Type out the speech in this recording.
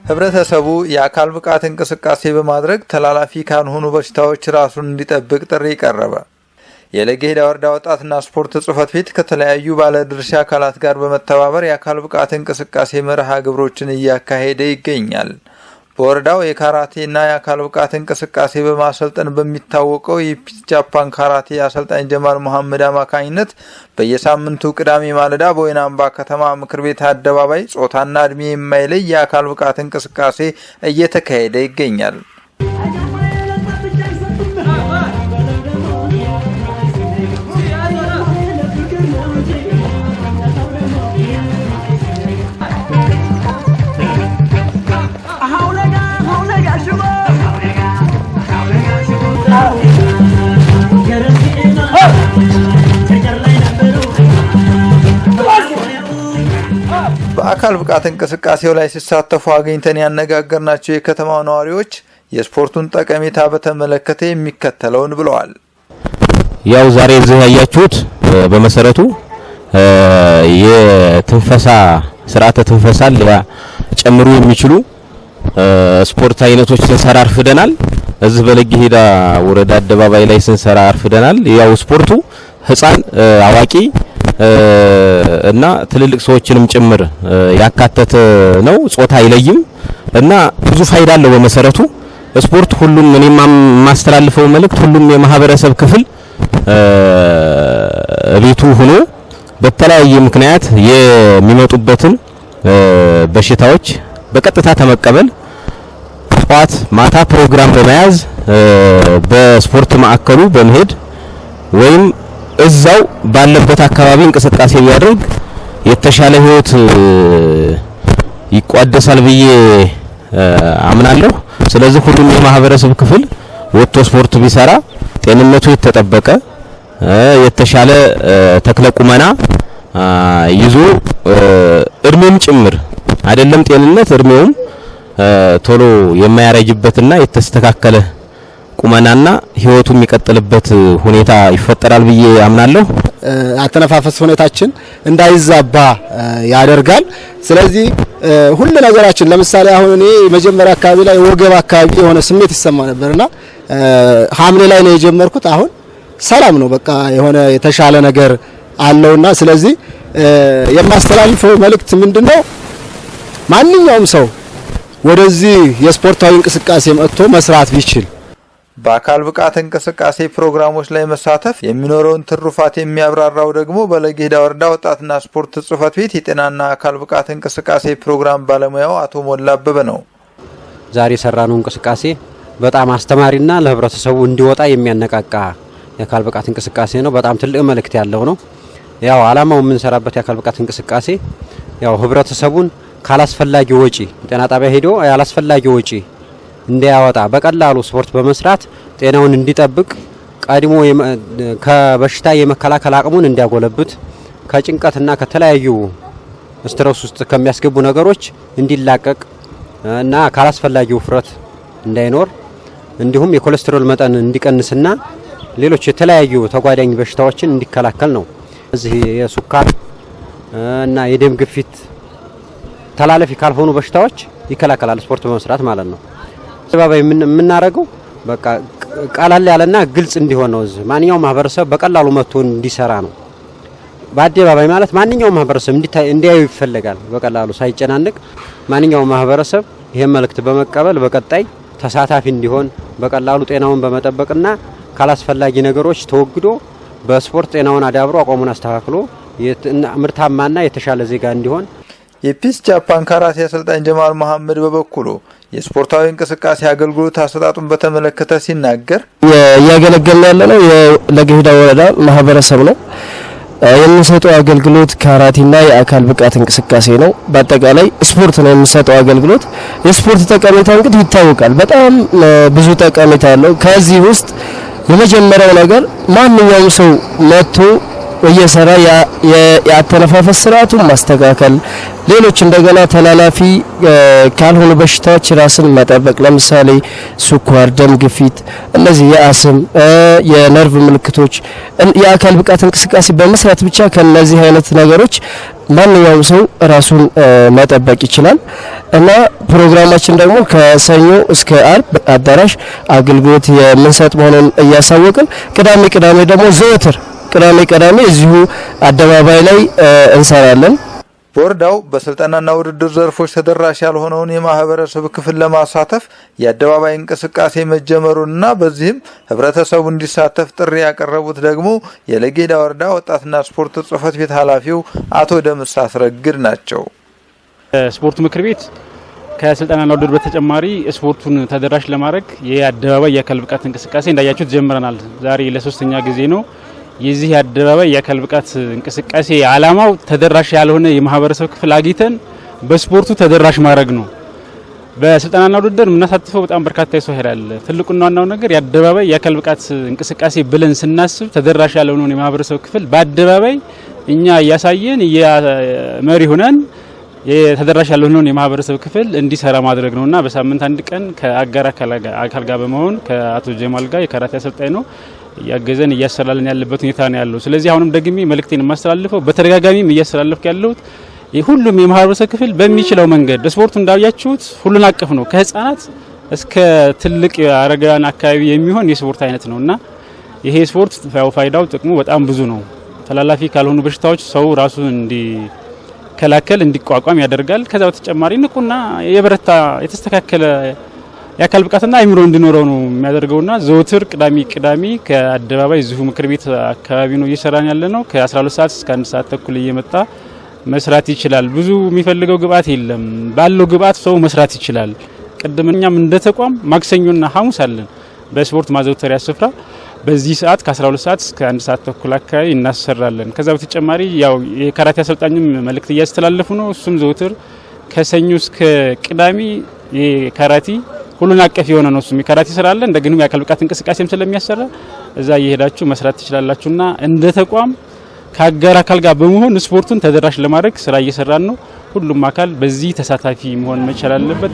ህብረተሰቡ የአካል ብቃት እንቅስቃሴ በማድረግ ተላላፊ ካልሆኑ በሽታዎች ራሱን እንዲጠብቅ ጥሪ ቀረበ። የለገሂዳ ወረዳ ወጣትና ስፖርት ጽሕፈት ቤት ከተለያዩ ባለድርሻ አካላት ጋር በመተባበር የአካል ብቃት እንቅስቃሴ መርሃ ግብሮችን እያካሄደ ይገኛል። በወረዳው የካራቴና የአካል ብቃት እንቅስቃሴ በማሰልጠን በሚታወቀው የፒስ ጃፓን ካራቴ አሰልጣኝ ጀማል መሐመድ አማካኝነት በየሳምንቱ ቅዳሜ ማለዳ በወይናምባ ከተማ ምክር ቤት አደባባይ ጾታና እድሜ የማይለይ የአካል ብቃት እንቅስቃሴ እየተካሄደ ይገኛል። በአካል ብቃት እንቅስቃሴው ላይ ሲሳተፉ አገኝተን ያነጋገርናቸው የከተማው ነዋሪዎች የስፖርቱን ጠቀሜታ በተመለከተ የሚከተለውን ብለዋል። ያው ዛሬ እዚህ ያያችሁት በመሰረቱ የትንፈሳ ስርዓተ ትንፈሳን ጨምሩ የሚችሉ ስፖርት አይነቶች ስንሰራ አርፍደናል። እዚህ በለገሂዳ ወረዳ አደባባይ ላይ ስንሰራ አርፍደናል። ያው ስፖርቱ ህፃን አዋቂ እና ትልልቅ ሰዎችንም ጭምር ያካተተ ነው። ጾታ አይለይም እና ብዙ ፋይዳ አለው። በመሰረቱ ስፖርት ሁሉም እኔም ማስተላልፈው መልእክት ሁሉም የማህበረሰብ ክፍል ቤቱ ሆኖ በተለያየ ምክንያት የሚመጡበትን በሽታዎች በቀጥታ ተመቀበል ጧት ማታ ፕሮግራም በመያዝ በስፖርት ማዕከሉ በመሄድ ወይም እዛው ባለበት አካባቢ እንቅስቃሴ ቢያደርግ የተሻለ ህይወት ይቋደሳል ብዬ አምናለሁ። ስለዚህ ሁሉም የማህበረሰብ ክፍል ወጥቶ ስፖርት ቢሰራ ጤንነቱ የተጠበቀ የተሻለ ተክለ ቁመና ይዞ እድሜም ጭምር አይደለም ጤንነት እድሜውም ቶሎ የማያረጅበትና የተስተካከለ ቁመናና ህይወቱ የሚቀጥልበት ሁኔታ ይፈጠራል ብዬ አምናለሁ። አተነፋፈስ ሁኔታችን እንዳይዛባ ያደርጋል። ስለዚህ ሁሉ ነገራችን ለምሳሌ አሁን እኔ መጀመሪያ አካባቢ ላይ ወገብ አካባቢ የሆነ ስሜት ይሰማ ነበርና ሐምሌ ላይ ነው የጀመርኩት። አሁን ሰላም ነው፣ በቃ የሆነ የተሻለ ነገር አለውና ስለዚህ የማስተላልፈው መልእክት ምንድነው? ማንኛውም ሰው ወደዚህ የስፖርታዊ እንቅስቃሴ መጥቶ መስራት ቢችል በአካል ብቃት እንቅስቃሴ ፕሮግራሞች ላይ መሳተፍ የሚኖረውን ትሩፋት የሚያብራራው ደግሞ በለገሂዳ ወረዳ ወጣትና ስፖርት ጽሕፈት ቤት የጤናና አካል ብቃት እንቅስቃሴ ፕሮግራም ባለሙያው አቶ ሞላ አበበ ነው። ዛሬ የሰራነው እንቅስቃሴ በጣም አስተማሪና ለህብረተሰቡ እንዲወጣ የሚያነቃቃ የአካል ብቃት እንቅስቃሴ ነው። በጣም ትልቅ መልእክት ያለው ነው። ያው አላማው የምንሰራበት የአካል ብቃት እንቅስቃሴ ያው ህብረተሰቡን ካላስፈላጊ ወጪ ጤና ጣቢያ ሄዶ ያላስፈላጊ ወጪ እንዲያወጣ በቀላሉ ስፖርት በመስራት ጤናውን እንዲጠብቅ ቀድሞ ከበሽታ የመከላከል አቅሙን እንዲያጎለብት ከጭንቀትና ከተለያዩ ስትረስ ውስጥ ከሚያስገቡ ነገሮች እንዲላቀቅ እና ካላስፈላጊ ውፍረት እንዳይኖር እንዲሁም የኮሌስትሮል መጠን እንዲቀንስና ሌሎች የተለያዩ ተጓዳኝ በሽታዎችን እንዲከላከል ነው። እዚህ የሱካር እና የደም ግፊት ተላላፊ ካልሆኑ በሽታዎች ይከላከላል ስፖርት በመስራት ማለት ነው። አደባባይ የምናረገው በቃ ቀላል ያለና ግልጽ እንዲሆን ነው። እዚህ ማንኛውም ማህበረሰብ በቀላሉ መጥቶ እንዲሰራ ነው። በአደባባይ ማለት ማንኛውም ማህበረሰብ እንዲያዩ ይፈልጋል። በቀላሉ ሳይጨናነቅ ማንኛውም ማህበረሰብ ይሄን መልእክት በመቀበል በቀጣይ ተሳታፊ እንዲሆን በቀላሉ ጤናውን በመጠበቅና ካላስፈላጊ ነገሮች ተወግዶ በስፖርት ጤናውን አዳብሮ አቋሙን አስተካክሎ ምርታማና የተሻለ ዜጋ እንዲሆን የፒስ ጃፓን ካራቴ አሰልጣኝ ጀማል መሐመድ በበኩሉ የስፖርታዊ እንቅስቃሴ አገልግሎት አሰጣጡን በተመለከተ ሲናገር ያገለገልን ያለነው የለገሂዳ ወረዳ ማህበረሰብ ነው። የምንሰጠው አገልግሎት ካራቴና የአካል ብቃት እንቅስቃሴ ነው። በአጠቃላይ ስፖርት ነው የምንሰጠው አገልግሎት። የስፖርት ጠቀሜታ እንግዲህ ይታወቃል። በጣም ብዙ ጠቀሜታ አለው። ከዚህ ውስጥ የመጀመሪያው ነገር ማንኛውም ሰው መጥቶ እየሰራ የአተነፋፈስ ስርዓቱን ማስተካከል፣ ሌሎች እንደገና ተላላፊ ካልሆኑ በሽታዎች ራስን መጠበቅ፣ ለምሳሌ ስኳር፣ ደም ግፊት፣ እነዚህ የአስም የነርቭ ምልክቶች የአካል ብቃት እንቅስቃሴ በመስራት ብቻ ከነዚህ አይነት ነገሮች ማንኛውም ሰው ራሱን መጠበቅ ይችላል እና ፕሮግራማችን ደግሞ ከሰኞ እስከ አርብ አዳራሽ አገልግሎት የምንሰጥ መሆኑን እያሳወቅን ቅዳሜ ደግሞ ዘወትር ቅዳሜ እዚሁ አደባባይ ላይ እንሰራለን። ቦርዳው በስልጠናና ውድድር ዘርፎች ተደራሽ ያልሆነውን የማህበረሰብ ክፍል ለማሳተፍ የአደባባይ እንቅስቃሴ መጀመሩንና በዚህም ህብረተሰቡ እንዲሳተፍ ጥሪ ያቀረቡት ደግሞ የለገሃዳ ወረዳ ወጣትና ስፖርት ጽህፈት ቤት ኃላፊው አቶ ደምስ አስረግድ ናቸው። ስፖርት ምክር ቤት ከስልጠናና ውድድር በተጨማሪ ስፖርቱን ተደራሽ ለማድረግ የአደባባይ የአካል ብቃት እንቅስቃሴ እንዳያችሁት ጀምረናል። ዛሬ ለሶስተኛ ጊዜ ነው። የዚህ አደባባይ የአካል ብቃት እንቅስቃሴ ዓላማው ተደራሽ ያልሆነ የማህበረሰብ ክፍል አግኝተን በስፖርቱ ተደራሽ ማድረግ ነው። በስልጠናና ውድድር የምናሳትፈው በጣም በርካታ የሰው ኃይል አለ። ትልቁና ዋናው ነገር የአደባባይ የአካል ብቃት እንቅስቃሴ ብለን ስናስብ ተደራሽ ያልሆነውን የማህበረሰብ ክፍል በአደባባይ እኛ እያሳየን መሪ ሆነን የተደራሽ ያልሆነውን የማህበረሰብ ክፍል እንዲሰራ ማድረግ ነውና በሳምንት አንድ ቀን ከአጋር አካል ጋር በመሆን ከአቶ ጀማል ጋር የካራቴ አሰልጣኝ ነው ያገዘን እያሰራልን ያለበት ሁኔታ ነው ያለው። ስለዚህ አሁንም ደግሜ መልእክቴን ማስተላልፈው በተደጋጋሚም እያስተላለፍኩ ያለሁት ሁሉም የማህበረሰብ ክፍል በሚችለው መንገድ ስፖርቱ እንዳያችሁት ሁሉን አቀፍ ነው። ከህፃናት እስከ ትልቅ አረጋውያን አካባቢ የሚሆን የስፖርት አይነት ነውና ይሄ ስፖርት ፋይዳው ጥቅሙ በጣም ብዙ ነው። ተላላፊ ካልሆኑ በሽታዎች ሰው ራሱን እንዲከላከል እንዲቋቋም ያደርጋል። ከዛ በተጨማሪ ንቁና የበረታ የተስተካከለ የአካል ብቃትና አይምሮ እንዲኖረው ነው የሚያደርገውና ዘወትር ቅዳሜ ከአደባባይ እዚሁ ምክር ቤት አካባቢ ነው እየሰራን ያለ ነው። ከ12 ሰዓት እስከ 1 ሰዓት ተኩል እየመጣ መስራት ይችላል። ብዙ የሚፈልገው ግብአት የለም። ባለው ግብአት ሰው መስራት ይችላል። ቅድምኛም እንደ ተቋም ማክሰኞና ሐሙስ አለን በስፖርት ማዘውተሪያ ስፍራ በዚህ ሰዓት ከ12 ሰዓት እስከ 1 ሰዓት ተኩል አካባቢ እናሰራለን። ከዛ በተጨማሪ ያው የካራቴ አሰልጣኝም መልእክት እያስተላለፉ ነው። እሱም ዘወትር ከሰኞ እስከ ቅዳሜ የካራቴ ሁሉን አቀፍ የሆነ ነው። እሱም የካራቴ ስራ አለ እንደገና የአካል ብቃት እንቅስቃሴም ስለሚያሰራ እዛ እየሄዳችሁ መስራት ትችላላችሁና እንደ ተቋም ከአጋር አካል ጋር በመሆን ስፖርቱን ተደራሽ ለማድረግ ስራ እየሰራን ነው። ሁሉም አካል በዚህ ተሳታፊ መሆን መቻል አለበት።